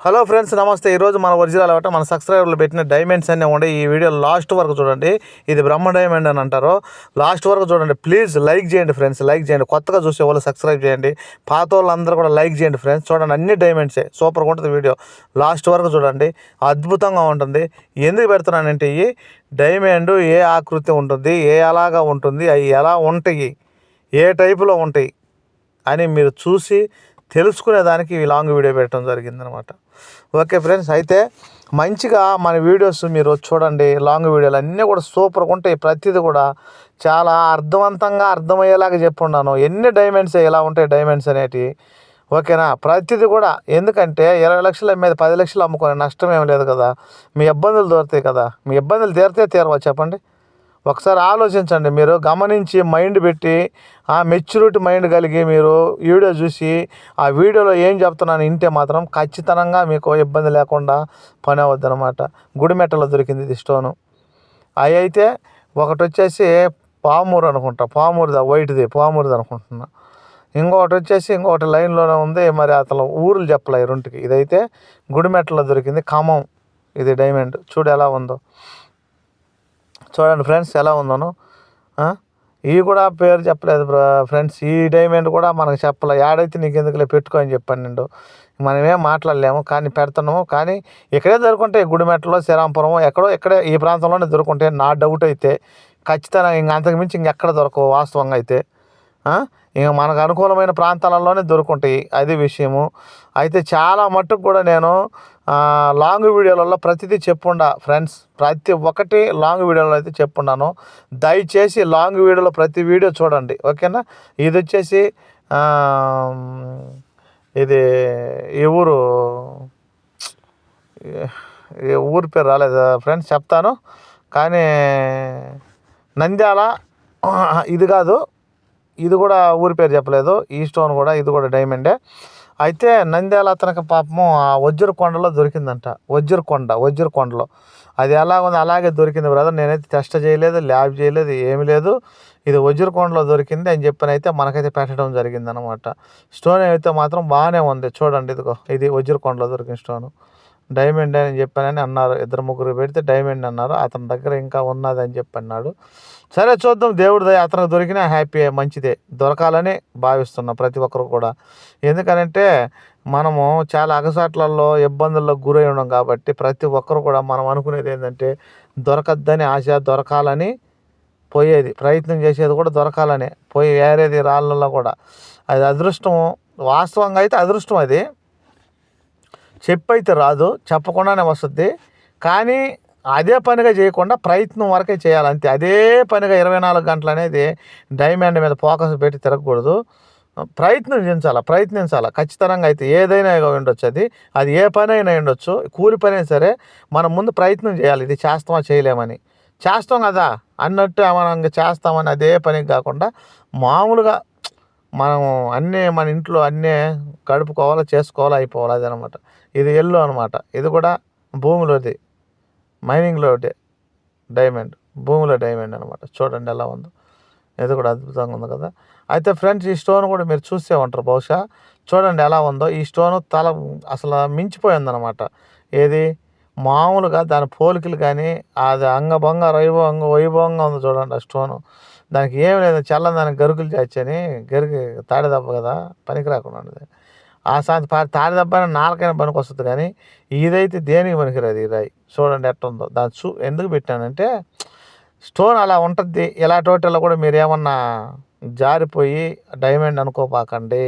Hello friends, నమస్తే. ఈరోజు మన ఒరిజినల్ అవ్వటం మన సబ్స్క్రైబర్లు పెట్టిన డైమండ్స్ అన్నీ ఉండే ఈ వీడియో లాస్ట్ వరకు చూడండి. ఇది బ్రహ్మ డైమండ్ అని అంటారు. లాస్ట్ వరకు చూడండి ప్లీజ్. లైక్ చేయండి ఫ్రెండ్స్, లైక్ చేయండి. కొత్తగా చూసే వాళ్ళు సబ్స్క్రైబ్ చేయండి, పాత వాళ్ళందరూ కూడా లైక్ చేయండి ఫ్రెండ్స్. చూడండి, అన్ని డైమండ్సే, సూపర్గా ఉంటుంది వీడియో. లాస్ట్ వరకు చూడండి, అద్భుతంగా ఉంటుంది. ఎందుకు పెడుతున్నానంటే ఈ డైమండ్ ఏ ఆకృతి ఉంటుంది, అలాగా ఉంటుంది, అవి ఎలా ఉంటాయి, ఏ టైపులో ఉంటాయి అని మీరు చూసి తెలుసుకునేదానికి ఈ లాంగ్ వీడియో పెట్టడం జరిగిందనమాట. ఓకే ఫ్రెండ్స్, అయితే మంచిగా మన వీడియోస్ మీరు చూడండి. లాంగ్ వీడియోలు అన్నీ కూడా సూపర్గా ఉంటాయి. ప్రతిదీ కూడా చాలా అర్థవంతంగా అర్థమయ్యేలాగా చెప్పున్నాను. ఎన్ని డైమండ్స్ ఎలా ఉంటాయి డైమండ్స్ అనేటివి, ఓకేనా? ప్రతిదీ కూడా. ఎందుకంటే 20 లక్షలు అమ్మేది 10 లక్షలు అమ్ముకునే నష్టం ఏం లేదు కదా. మీ ఇబ్బందులు దొరుకుతాయి కదా. మీ ఇబ్బందులు తీరవా చెప్పండి? ఒకసారి ఆలోచించండి. మీరు గమనించి మైండ్ పెట్టి, మెచ్యూరిటీ మైండ్ కలిగి మీరు వీడియో చూసి ఆ వీడియోలో ఏం చెప్తున్నాను వింటే మాత్రం ఖచ్చితంగా మీకు ఇబ్బంది లేకుండా పని అవుద్ది అనమాట. గుడిమెట్టలో దొరికింది ఇది స్టోను. అవి అయితే ఒకటి వచ్చేసి పామూరు అనుకుంటా, వైట్ది పామూరుది అనుకుంటున్నా. ఇంకొకటి లైన్లోనే ఉంది. మరి అతను ఊర్లు చెప్పలే ఈ రెండుకి. ఇదైతే గుడిమెట్టలో దొరికింది, ఖమ్మం. ఇది డైమండ్ చూడు ఎలా ఉందో. చూడండి ఫ్రెండ్స్ ఎలా ఉందను. ఇవి కూడా పేరు చెప్పలేదు ఫ్రెండ్స్. ఈ డైమండ్ కూడా మనకు చెప్పలే. ఏడైతే నీకు ఎందుకులే పెట్టుకో అని చెప్పాను నిండు. మనమేం మాట్లాడలేము, కానీ పెడుతున్నాము. కానీ ఇక్కడే దొరుకుంటాయి, గుడిమెట్టలో, శ్రీరాంపురం, ఇక్కడే ఈ ప్రాంతంలోనే దొరుకుంటాయి. నా డౌట్ అయితే ఖచ్చితంగా అంతకుమించి ఇంకెక్కడ దొరకవు వాస్తవంగా అయితే. ఇంక మనకు అనుకూలమైన ప్రాంతాలలోనే దొరుకుంటాయి, అది విషయము. అయితే చాలా మట్టుకు కూడా నేను లాంగ్ వీడియోలలో ప్రతిదీ చెప్పుండా ఫ్రెండ్స్. ప్రతి ఒక్కటి లాంగ్ వీడియోలో అయితే చెప్పున్నాను. దయచేసి లాంగ్ వీడియోలో ప్రతి వీడియో చూడండి, ఓకేనా? ఇది వచ్చేసి ఇది ఈ ఊరు పేరు రాలేదు ఫ్రెండ్స్, చెప్తాను. కానీ నంద్యాల ఇది కాదు, ఇది కూడా ఊరి పేరు చెప్పలేదు. ఈ స్టోన్ కూడా, ఇది కూడా డైమండే. అయితే నంద్యాల అతనికి పాపము ఆ వజ్రకొండలో దొరికిందంట. వజ్రకొండలో అది ఎలాగుంది అలాగే దొరికింది బ్రదర్. నేనైతే టెస్ట్ చేయలేదు, ల్యాబ్ చేయలేదు, ఏమి లేదు. ఇది వజ్రకొండలో దొరికింది అని చెప్పనైతే మనకైతే పెట్టడం జరిగింది అనమాట. స్టోన్ అయితే మాత్రం బాగానే ఉంది. చూడండి, ఇదిగో ఇది వజ్రకొండలో దొరికిన స్టోను. డైమండ్ అని చెప్పానని అన్నారు. 2-3 పెడితే డైమండ్ అన్నారు. అతని దగ్గర ఇంకా ఉన్నది అని చెప్పి అన్నాడు. సరే చూద్దాం, దేవుడి దయ. అతనికి దొరికినా హ్యాపీ, మంచిదే. దొరకాలని భావిస్తున్నాం ప్రతి ఒక్కరు కూడా. ఎందుకనంటే మనము చాలా అగసాట్లలో ఇబ్బందుల్లో గురై ఉన్నాం కాబట్టి ప్రతి ఒక్కరు కూడా మనం అనుకునేది ఏంటంటే దొరకద్దని ఆశ, దొరకాలని పోయేది, ప్రయత్నం చేసేది కూడా దొరకాలనే పోయి వేరేది రాళ్ళల్లో కూడా. అది అదృష్టం. వాస్తవంగా అయితే అదృష్టం. అది చెప్పైతే రాదు, చెప్పకుండానే వస్తుంది. కానీ అదే పనిగా చేయకుండా ప్రయత్నం వరకే చేయాలి అంతే. అదే పనిగా 24 గంటలు అనేది డైమండ్ మీద ఫోకస్ పెట్టి తిరగకూడదు. ప్రయత్నించాలి ఖచ్చితంగా. అయితే ఏదైనా ఉండొచ్చు, అది ఏ పని అయినా ఉండొచ్చు, కూలి పని అయినా సరే మనం ముందు ప్రయత్నం చేయాలి. ఇది చేస్తామా చేయలేమని. చేస్తాం కదా అన్నట్టు మనం చేస్తామని అదే పనికి కాకుండా మామూలుగా మనం అన్నీ మన ఇంట్లో అన్నీ గడుపుకోవాలి, చేసుకోవాలి, అయిపోవాలి. అదనమాట. ఇది ఎల్లో అనమాట. ఇది కూడా భూమిలోది, మైనింగ్లో డైమండ్, భూమిలో డైమండ్ అనమాట. చూడండి ఎలా ఉందో. ఇది కూడా అద్భుతంగా ఉంది కదా. అయితే ఫ్రెండ్స్, ఈ స్టోన్ కూడా మీరు చూసే ఉంటారు బహుశా. చూడండి ఎలా ఉందో. ఈ స్టోను అసలు మించిపోయిందనమాట. ఏది మామూలుగా దాని పోలికలు కానీ అది అంగభంగ వైభవంగా ఉంది. చూడండి ఆ స్టోను. దానికి ఏమి లేదు, చల్లని దానికి గరుకులు చాచని, తాడి దెబ్బ కదా, పనికి రాకుండా ఉండదు. ఆ సాంతి తాడి దెబ్బ నాలుకైనా పనికి వస్తుంది, కానీ ఇదైతే దేనికి పనికిరాదు. ఈ రాయి చూడండి ఎట్టుందో. దాని ఎందుకు పెట్టానంటే స్టోన్ అలా ఉంటుంది. ఇలా టోటల్లో కూడా మీరు ఏమన్నా జారిపోయి డైమండ్ అనుకోపాకండి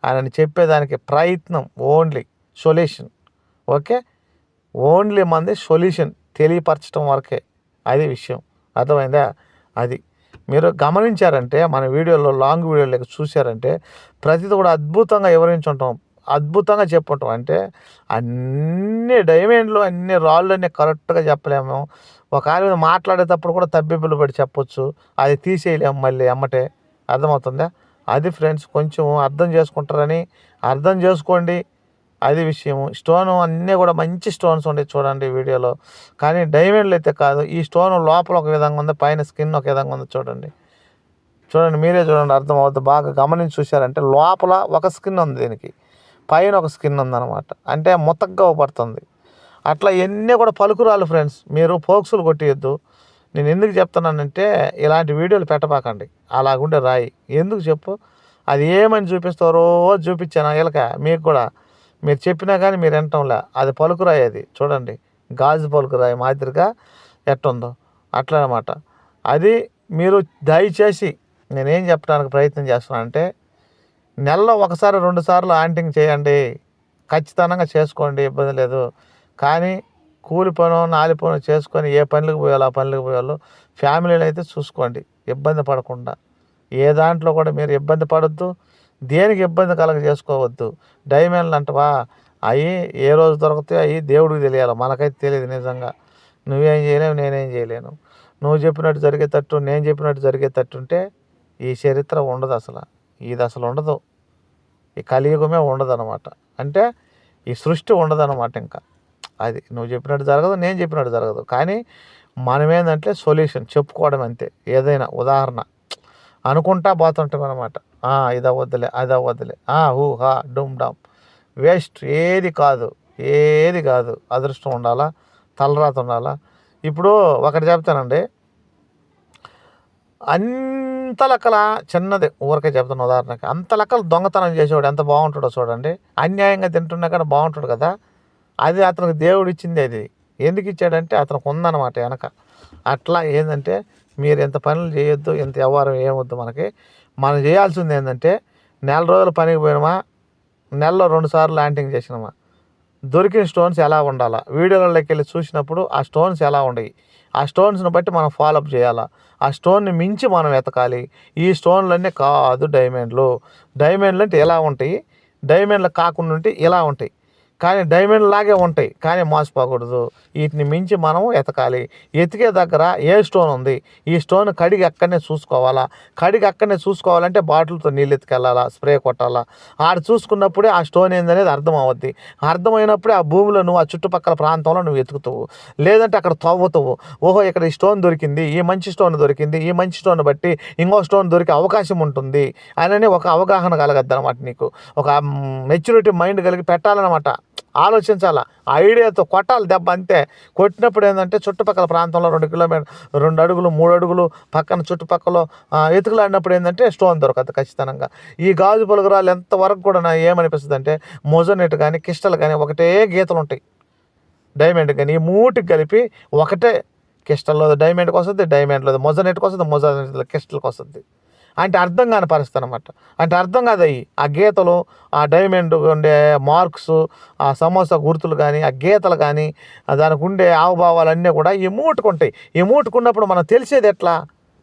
అని చెప్పేదానికి ప్రయత్నం. Only solution, okay? ఓన్లీ మంది సొల్యూషన్ తెలియపరచడం వరకే. అది విషయం, అర్థమైందా? అది మీరు గమనించారంటే మన వీడియోలో, లాంగ్ వీడియోలో చూశారంటే ప్రతిదీ కూడా అద్భుతంగా వివరించుంటాం, అద్భుతంగా చెప్పుంటాం. అంటే అన్ని డైమండ్లు, అన్ని రాళ్ళు అన్నీ కరెక్ట్గా చెప్పలేము. ఒక ఆయన మీద మాట్లాడేటప్పుడు కూడా తబ్బిబ్బులు పడి చెప్పొచ్చు, అది తీసేయలేము మళ్ళీ ఎమ్మటే. అర్థమవుతుందా? అది ఫ్రెండ్స్, కొంచెం అర్థం చేసుకుంటారని అర్థం చేసుకోండి, అది విషయము. స్టోను అన్నీ కూడా మంచి స్టోన్స్ ఉండే చూడండి వీడియోలో. కానీ డైమండ్లు అయితే కాదు. ఈ స్టోన్ లోపల ఒక విధంగా ఉంది, పైన స్కిన్ ఒక విధంగా ఉంది. చూడండి మీరే చూడండి, అర్థమవుతుంది. బాగా గమనించి చూశారంటే లోపల ఒక స్కిన్ ఉంది దీనికి, పైన ఒక స్కిన్ ఉందన్నమాట, అంటే ముతగ్గా పడుతుంది. అట్లా ఎన్ని కూడా పలుకురాలు ఫ్రెండ్స్. మీరు ఫోక్సులు కొట్టియొద్దు. నేను ఎందుకు చెప్తున్నానంటే ఇలాంటి వీడియోలు పెట్టబాకండి. అలాగుండే రాయి ఎందుకు చెప్పు. అది ఏమని చూపిస్తావు, రోజు చూపించాను వీళ్ళక మీకు కూడా. మీరు చెప్పినా కానీ మీరు వినటంలే. అది పలుకురాయి, అది చూడండి గాజు పలుకురాయి మాదిరిగా ఎట్టుందో అట్లా అనమాట. అది మీరు దయచేసి నేనేం చెప్పడానికి ప్రయత్నం చేస్తున్నానంటే నెలలో 1 2 సార్లు ఆంటింగ్ చేయండి, ఖచ్చితంగా చేసుకోండి, ఇబ్బంది లేదు. కానీ కూలి పనో నాలి పనో చేసుకొని ఏ పనులకు పోయాలో ఆ పనులకు పోయాలో ఫ్యామిలీని అయితే చూసుకోండి, ఇబ్బంది పడకుండా. ఏ దాంట్లో కూడా మీరు ఇబ్బంది పడొద్దు, దేనికి ఇబ్బంది చేసుకోవద్దు. డైమండ్లు అంటవా, అవి ఏ రోజు దొరుకుతాయో అవి దేవుడికి తెలియాలి, మనకైతే తెలియదు నిజంగా. నువ్వేం చేయలేవు, నేనేం చేయలేను. నువ్వు చెప్పినట్టు జరిగేటట్టు, నేను చెప్పినట్టు జరిగేటట్టు ఉంటే ఈ చరిత్ర ఉండదు అసలు. ఇది అసలు ఉండదు, ఈ కలియుగమే ఉండదు అనమాట. అంటే ఈ సృష్టి ఉండదు అనమాట. ఇంకా అది నువ్వు చెప్పినట్టు జరగదు, నేను చెప్పినట్టు జరగదు. కానీ మనం ఏంటంటే సొల్యూషన్ చెప్పుకోవడం అంతే. ఏదైనా ఉదాహరణ అనుకుంటా పోతుంటాం అనమాట. ఇది అవ్వద్దులే, అది అవ్వద్దులే, హా డూమ్ డామ్, వేస్ట్. ఏది కాదు, ఏది కాదు. అదృష్టం ఉండాలా, తలరాత ఉండాలా. ఇప్పుడు ఒకటి చెప్తానండి, అంత లెక్కల చిన్నది ఊరికే చెప్తాను ఉదాహరణకి, అంత లెక్కలు దొంగతనం చేసేవాడు ఎంత బాగుంటాడో చూడండి. అన్యాయంగా తింటున్నా కానీ బాగుంటాడు కదా. అది అతనికి దేవుడు ఇచ్చింది. అది ఎందుకు ఇచ్చాడంటే అతనికి ఉందన్నమాట వెనక. అట్లా ఏంటంటే మీరు ఎంత పనులు చేయొద్దు, ఎంత వ్యవహారం ఏమొద్దు. మనం చేయాల్సింది ఏంటంటే నెల రోజులు పనికి పోయినామా, నెలలో 2 సార్లు ల్యాండింగ్ చేసినామా, దొరికిన స్టోన్స్ ఎలా ఉండాలా, వీడియోలలోకి వెళ్ళి చూసినప్పుడు ఆ స్టోన్స్ ఎలా ఉండయి, ఆ స్టోన్స్ని బట్టి మనం ఫాలోఅప్ చేయాలా. ఆ స్టోన్ని మించి మనం ఎతకాలి. ఈ స్టోన్లన్నీ కాదు డైమండ్లు. డైమండ్లు అంటే ఎలా ఉంటాయి, డైమండ్లు కాకుండా ఉంటే ఇలా ఉంటాయి. కానీ డైమండ్ లాగే ఉంటాయి, కానీ మోసపోకూడదు. వీటిని మించి మనం ఎతకాలి. ఎతికే దగ్గర ఏ స్టోన్ ఉంది, ఈ స్టోన్ కడిగి అక్కడనే చూసుకోవాలా. కడిగి అక్కడనే చూసుకోవాలంటే బాటిల్తో నీళ్ళు ఎత్తుకెళ్ళాలా, స్ప్రే కొట్టాలా. ఆడ చూసుకున్నప్పుడే ఆ స్టోన్ ఏందనేది అర్థం అవుద్ది. అర్థమైనప్పుడే ఆ భూమిలో నువ్వు ఆ చుట్టుపక్కల ప్రాంతంలో నువ్వు ఎతుకుతావు. లేదంటే అక్కడ తవ్వుతావు. ఓహో ఇక్కడ ఈ స్టోన్ దొరికింది, ఈ మంచి స్టోన్ దొరికింది, ఈ మంచి స్టోన్ బట్టి ఇంకో స్టోన్ దొరికే అవకాశం ఉంటుంది అని ఒక అవగాహన కలగద్దు అనమాట. నీకు ఒక మెచ్యూరిటీ మైండ్ కలిగి పెట్టాలన్నమాట. ఆలోచించాలా, ఐడియాతో కొట్టాలి దెబ్బ అంతే. కొట్టినప్పుడు ఏంటంటే చుట్టుపక్కల ప్రాంతంలో 2 కిలోమీటర్ 2 అడుగులు 3 అడుగులు పక్కన చుట్టుపక్కల ఎతుకులాడినప్పుడు ఏంటంటే స్టోన్ దొరకదు ఖచ్చితంగా. ఈ గాజు పలుకురాలు ఎంతవరకు కూడా ఏమనిపిస్తుంది అంటే మొజనెట్ కానీ కిస్టల్ కానీ ఒకటే గీతలు ఉంటాయి. డైమండ్ కానీ ఈ మూటికి కలిపి ఒకటే. కిస్టల్లో డైమండ్కి వస్తుంది, డైమండ్లో మొజనెట్కి వస్తుంది, మొజనెట్ కిస్టల్కి వస్తుంది. అంటే అర్థం కాని పరిస్థితి అనమాట. అంటే అర్థం కాదు అవి. ఆ గీతలు, ఆ డైమండ్ ఉండే మార్క్స్, ఆ సమోసా గుర్తులు కానీ, ఆ గీతలు కానీ, దానికి ఉండే హావభావాలన్నీ కూడా ఈ మూటుకుంటాయి. ఈ మూటుకున్నప్పుడు మనం తెలిసేది ఎట్లా,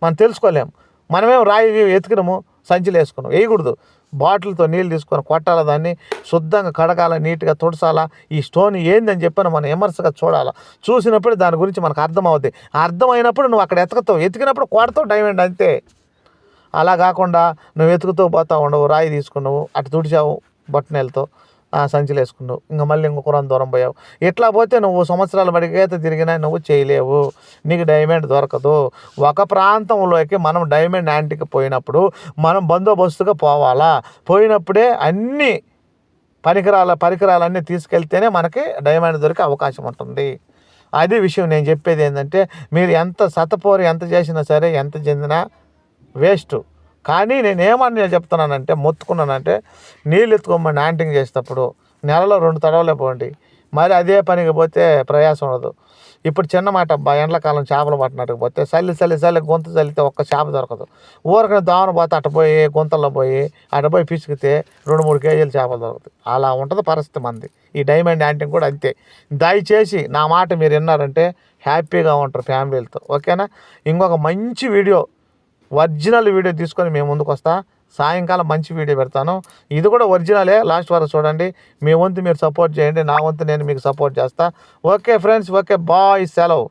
మనం తెలుసుకోలేము. మనమేం రాయి ఎతికినాము, సంచిలో వేసుకున్నాం, వేయకూడదు. బాటిల్తో నీళ్ళు తీసుకొని కొట్టాలా, దాన్ని శుద్ధంగా కడగాల, నీట్గా తుడసాలా. ఈ స్టోన్ ఏందని చెప్పని మనం విమర్శగా చూడాలా. చూసినప్పుడు దాని గురించి మనకు అర్థమవుద్ది. అర్థమైనప్పుడు నువ్వు అక్కడ ఎతకతావు, ఎతికినప్పుడు కొడతావు డైమండ్ అంతే. అలా కాకుండా నువ్వు వెతుకుతూ పోతా ఉండవు, రాయి తీసుకున్నావు, అటు తుడిచావు బొట్టనెలతో, సంచిలో వేసుకున్నావు, ఇంకా మళ్ళీ ఇంకొక దూరం పోయావు. ఇట్లా పోతే నువ్వు సంవత్సరాల బడికైతే తిరిగినా నువ్వు చేయలేవు, నీకు డైమండ్ దొరకదు. ఒక ప్రాంతంలోకి మనం డైమండ్ యాంటీకి పోయినప్పుడు మనం బందోబస్తుగా పోవాలా. పోయినప్పుడే అన్ని పరికరాలన్నీ తీసుకెళ్తేనే మనకి డైమండ్ దొరికే అవకాశం ఉంటుంది. అది విషయం. నేను చెప్పేది ఏంటంటే మీరు ఎంత సతపోరు ఎంత చేసినా సరే, ఎంత చెందినా వేస్ట్. కానీ నేనేమని చెప్తున్నానంటే, మొత్తుకున్నానంటే నీళ్ళు ఎత్తుకోమని యాంటింగ్ చేసేటప్పుడు నెలలో 2 తడవలే పోండి. మరి అదే పనికి పోతే ప్రయాసం ఉండదు. ఇప్పుడు చిన్న మాట అబ్బా, ఎండాకాలం చేపలు పట్టినట్టుకు పోతే చల్లి గొంతు చల్లితే ఒక్క చేప దొరకదు. ఊరికనే దావన పోతే అటుపోయి గుంతల్లో పోయి అటుపోయి పిసికితే 2-3 కేజీలు చేపలు దొరుకుతాయి. అలా ఉంటుంది పరిస్థితి మంది. ఈ డైమండ్ యాంటింగ్ కూడా అంతే. దయచేసి నా మాట మీరు విన్నారంటే హ్యాపీగా ఉంటారు ఫ్యామిలీలతో. ఓకేనా? ఇంకొక మంచి వీడియో, ఒరిజినల్ వీడియో తీసుకొని మేము ముందుకు వస్తా. సాయంకాలం మంచి వీడియో పెడతాను. ఇది కూడా ఒరిజినలే, లాస్ట్ వరకు చూడండి. మీ వంతు మీరు సపోర్ట్ చేయండి, నా వంతు నేను మీకు సపోర్ట్ చేస్తా. ఓకే ఫ్రెండ్స్, ఓకే బాయ్, సెలవు.